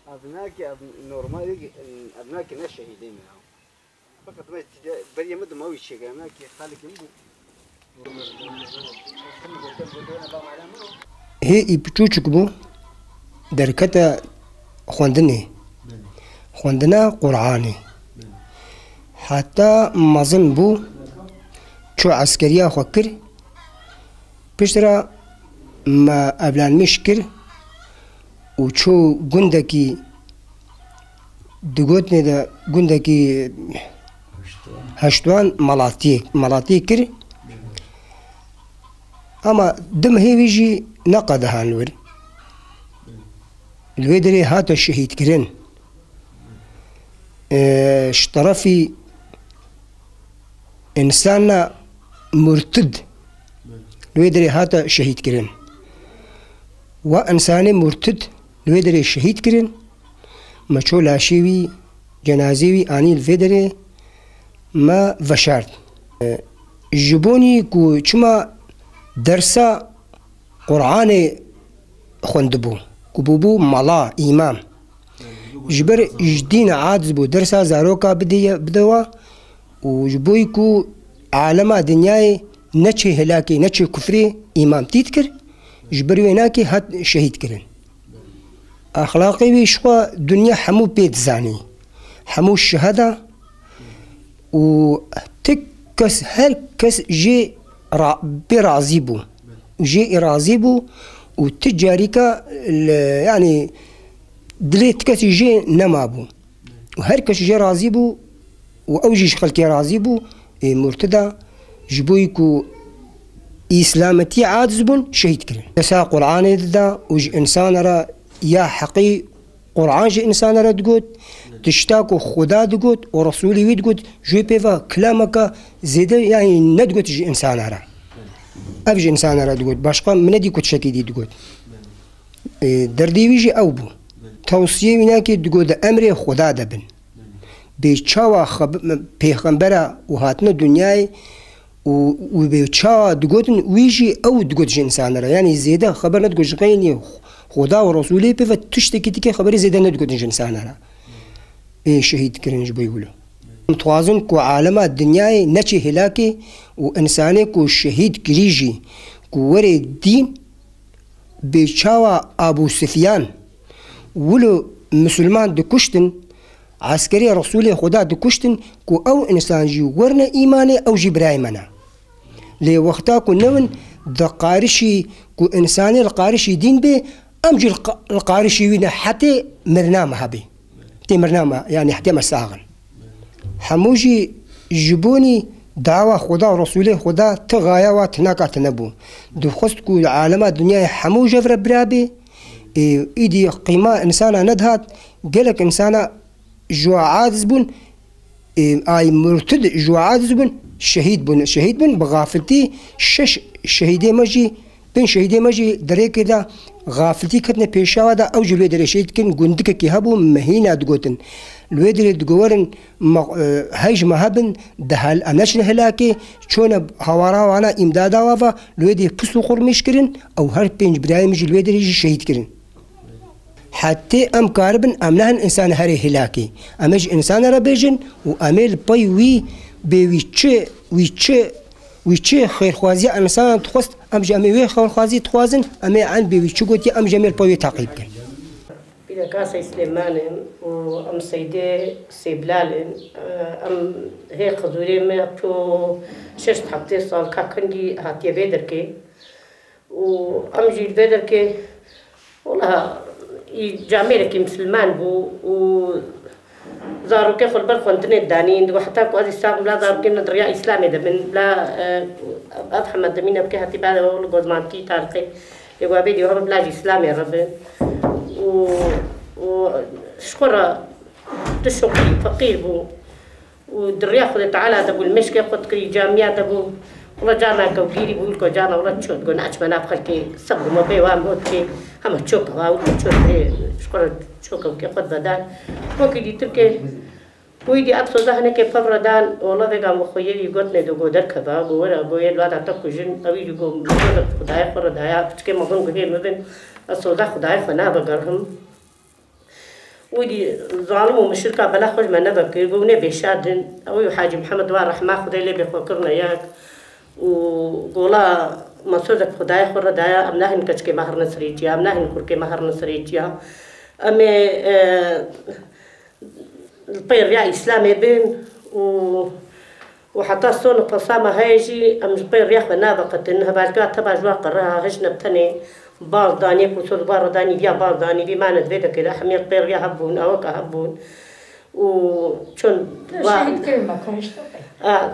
أبنائك نورمال أبنائك ناس شهيدين فقط ما بري مد ما ويش شيء أبنائك خالك يمبو هي بتوچك بو دركتا خواندنا قرآني حتى مظن بو شو عسكرية خوكر بشترا ما أبلان مشكر وشو جندكي دقوتني دا جندكي هشتوان ملاتي كر أما دم هي بيجي نقدها نور الويدري هاتو الشهيد كرين اشترفي إنسان مرتد الويدري هاتا شهيد كرين وإنسان مرتد الويدري شهيد كرين ما شو لاشيوي جنازيوي آني الفيدري ما فشارت جبوني كو چما درسا قرآن خوندبو كو بوبو ملا إمام جبر جدين عادز بو درسا زاروكا بدوا وجبوي كو عالم دنياي نچه هلاكي نچه كفري إمام تيتكر جبر ويناكي هات شهيد كرن أخلاقي بيشوا دنيا حمو بيت زاني حمو الشهادة وتكس هالكس جي برازي بو جي رازي بو وتجاريكا يعني دليت كس جي نمابو وهركس جي رازي بو وأوجيش خلقي رازي بو مرتدى جبويكو إسلامتي عادزبون شهيد كرين تسا قرآن دا وج إنسان را يا حقي قرآن جي إنسان را دقود تشتاكو خدا دقود ورسولي وي دقود جوي بيفا كلامك زيدا يعني ندقود جي إنسان را أبجي إنسان را دقود باشقا من دي كود شكيدي دقود دردي ويجي أو بو توصيه مناكي دقود أمري خدا دبن بيشاوا پیغمبر وهاتنا دنياي وبيشاوا دقوتن ويجي أو دقوت إنسان را يعني زيادة خبر ندقوش غيني خدا ورسوله بيفا تشتكي تكي خبري زيادة ندقوت إنسان را إيه شهيد كرنج بيقولوا متوازن كو عالم الدنياي نتشي هلاكي وإنساني كو شهيد كريجي كو وري الدين بيشاوا أبو سفيان ولو مسلمان دكشتن عسكري رسول خدا دكشتن كو أو إنسان جي ورنا إيماني أو جي برايمنا لي وقتا كو نون دقارشي كو إنساني القارشي دين بي أم جي القارشي وينا حتى مرنامها بي حتى مرنامها يعني حتى مساغن حموجي جبوني دعوة خدا ورسول خدا تغايا واتناكا تنبو دخست كو عالم الدنيا حمو جفر برابي إيدي قيمة إنسانا ندهات قالك إنسانا جو عاجز بون اي مرتد جو عاجز بون شهيد بون بغافلتي شش شهيدي ماجي بين شهيدي ماجي دريك دا غافلتي كتنا بيشاوا دا او جلو دري شهيد كن غندك كي هبو مهينا دغوتن لو دري دغورن هاج مهبن دهال انشن هلاكي شون هوارا وانا امدادا وافا لو دي بسو قرمش كرين او هر بينج برايم جلو دري شهيد كرين حتى أم كاربن أم نهن إنسان هري هلاكي أمج إنسان ربيجن وأميل باي وي ويتشي خير خوازي إنسان تخست أم جامي وي خير خوازي تخوازن أمي عن بيويتشي قوتي أم جميل باي تعقيب كن بلا كاسة سليمان وأم سيدي سيبلال أم هي خزوري ما تو شش حبتي صال كاكندي هاتي بيدركي وأم جيل بيدركي والله جامعة مسلمان بو و زارو كيف البر خندني دانين وحتى كو هذه الساق بلا زارو كنا دريا إسلامي ده من بلا أضحى مدمينا بكي هاتي بعد أقول جوزمان كي تارقي يقول بيدي وهم بلا إسلامي رب و شكرا تشوقي فقير بو ودريا خذ تعالى تقول المشكلة خذ كري جامعة تقول والله جانا كوكيري بقول كو جانا ولا تشوت قلنا أجمع نابخل كي سبب ما بيوام هو كي هم تشوك واو تشوك شكرا تشوك وكي خد بدان ممكن دي تركي ويدي أبصر ذهنك كي فبردان والله ذا مخيري قلنا دو قدر كذا بورا بويا الواد عتاكو جن أبي يقول خداي خداي بتشكي ما ظن قهير مبين أصل ذا خداي فنا بقرهم ودي ظالم ومشركة بلا خوش ما نبكر قونا بيشادن أو حاج محمد ورحمة خدي لي بفكرنا ياك وقولا مصودك خداي خور دايا أمناهن كشكي مهر نسريتيا أمناهن كركي مهر نسريتيا أمي البير يا إسلامي بين وحتى صون قصامة هايجي أم البير يا خنا بقت إنها بعد تبع جوا قراها هجنا بتني بعض داني كوسود بعض داني يا بعض داني بمعنى ذبيته كده حمي البير يا هبون أو كهبون وشون شهيد كلمة كهش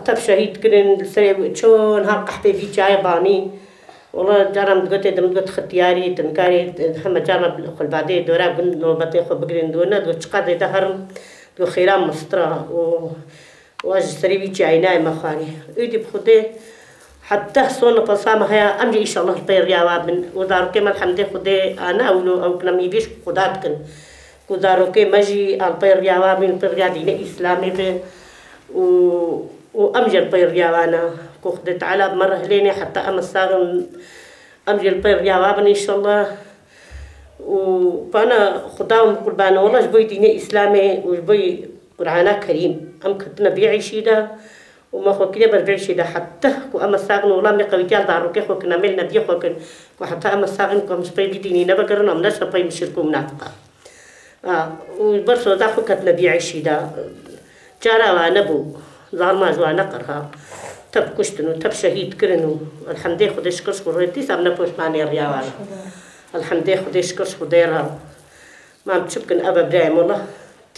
تب شهيد كرن سري شون هاق حبي في جاي باني والله جرام قلت دم قلت ختياري تنكاري هم جرام خل بعدين دورا بن نوبتي خو بقرين دونا قلت قاضي دهرم دو خيرام مسترا واج سري في جاينا مخاني ايدي بخدي حتى صون قصامة هي أمجي إن شاء الله البير يا وابن ودارو كما الحمد خدي أنا أو كنا ميبيش خداتكن ودارو كما مجي البير يا وابن البير يا دين إسلامي به وأمجي البير يا وانا كخدت على مرة ليني حتى أم الساغن أمجي البير يا وابن إن شاء الله وأنا خداهم قربان والله جبوي دين إسلامي وجبوي قرآن كريم أم كنت نبيعي شيدا وما خو كده بربيع شيدا حتى وأما الساغن والله مقوي جال دارو كي خو كنا ملنا بيه خو كن وحتى أما الساغن كم سبي ديني نبقرنا من ناس سبي مشركو منافقة وبرسو داخل كنت نبيعي شيدا جارا وانبو ظهر ما جوا نقرها تب كشتنو تب شهيد كرنو الحمد لله خدش كرش خوريتي سامنا بوش ماني رياوانا الحمد لله خدش كرش خديرها ما بتشبكن أبا برايم والله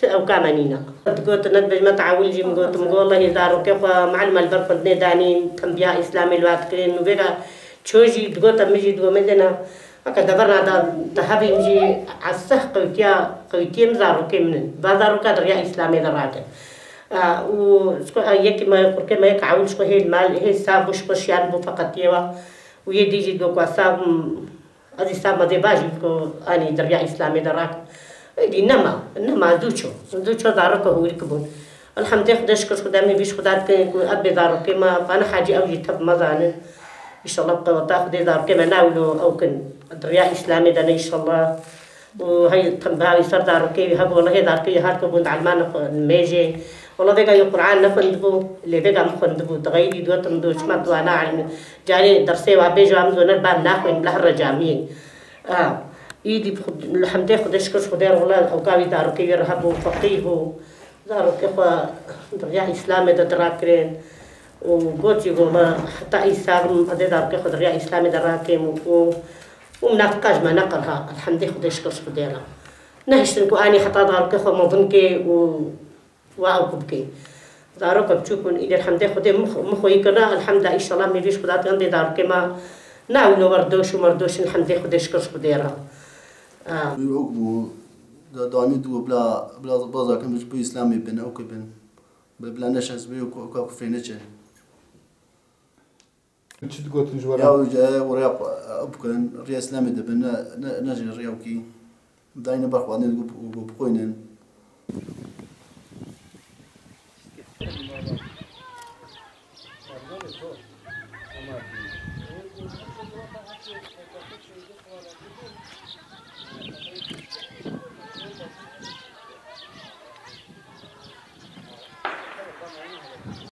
أو كامانينا قلت ندبج ما تعول جيم قلت والله يدارو كيف معلم البرق دانين تنبيا إسلامي الوقت كرين وبيجا تشوجي قلت مجي دو مدنا هكذا برنا ده هبي مجي عسه قوتيا مزارو كمن بازارو كدر يا إسلامي دراجة ويك ما يقول كما يكعول شو هي المال هي ساب وش بشيان بو فقط يوا ويديجي دو قاساب هذه ساب ما دباجي كو أنا در يا إسلامي دراك إنما دوتشو دارك هو يركبون الحمد لله خداش كرش خدامي بيش خدات أبي دارك كما فأنا حاجة أوجي تب مزانه إن شاء الله بقى تاخذ دارك كما ناولو أو كن در يا إسلامي دنا إن شاء الله وهي تنباوي صار دارك هب والله دارك هاركبون علمان الميجي والله بقى القرآن نفندبو اللي بقى مخندبو تغيري دوت مدوش ما دوانا علم جاري درسي وابيجو عم دونا بان ناخوين بله الرجامين يدي الحمد لله خدش كرش خدير والله أوقابي دارو كي يرهبو فقيه دارو كي خوا دريا إسلامي دراكرين وقوتي والله حتى إسلام هذا دارو كي خدريا إسلامي دراكيم ومنافقاش ما نقرها الحمد لله خدش كرش خديرها نهشتنكو أني حتى دارو كي خوا مظنكي وأوكبكي دارو كبتشوكون إذا الحمد لله خدي مخو يكرنا الحمد لله إن شاء الله ميبيش خدات عندي دارو كي ما ناولو وردوش ومردوش الحمد لله خدش كرش خديرها يعقبوا داني دو بلا بازا كم مش بو إسلامي بين أو كبن بلا نشأ بيو كاكو فينيتش شو تقول تنجوا يا وجا وريا أبكن ريا إسلامي ده بين نجي رياوكي داينا بخوانين وبقوينين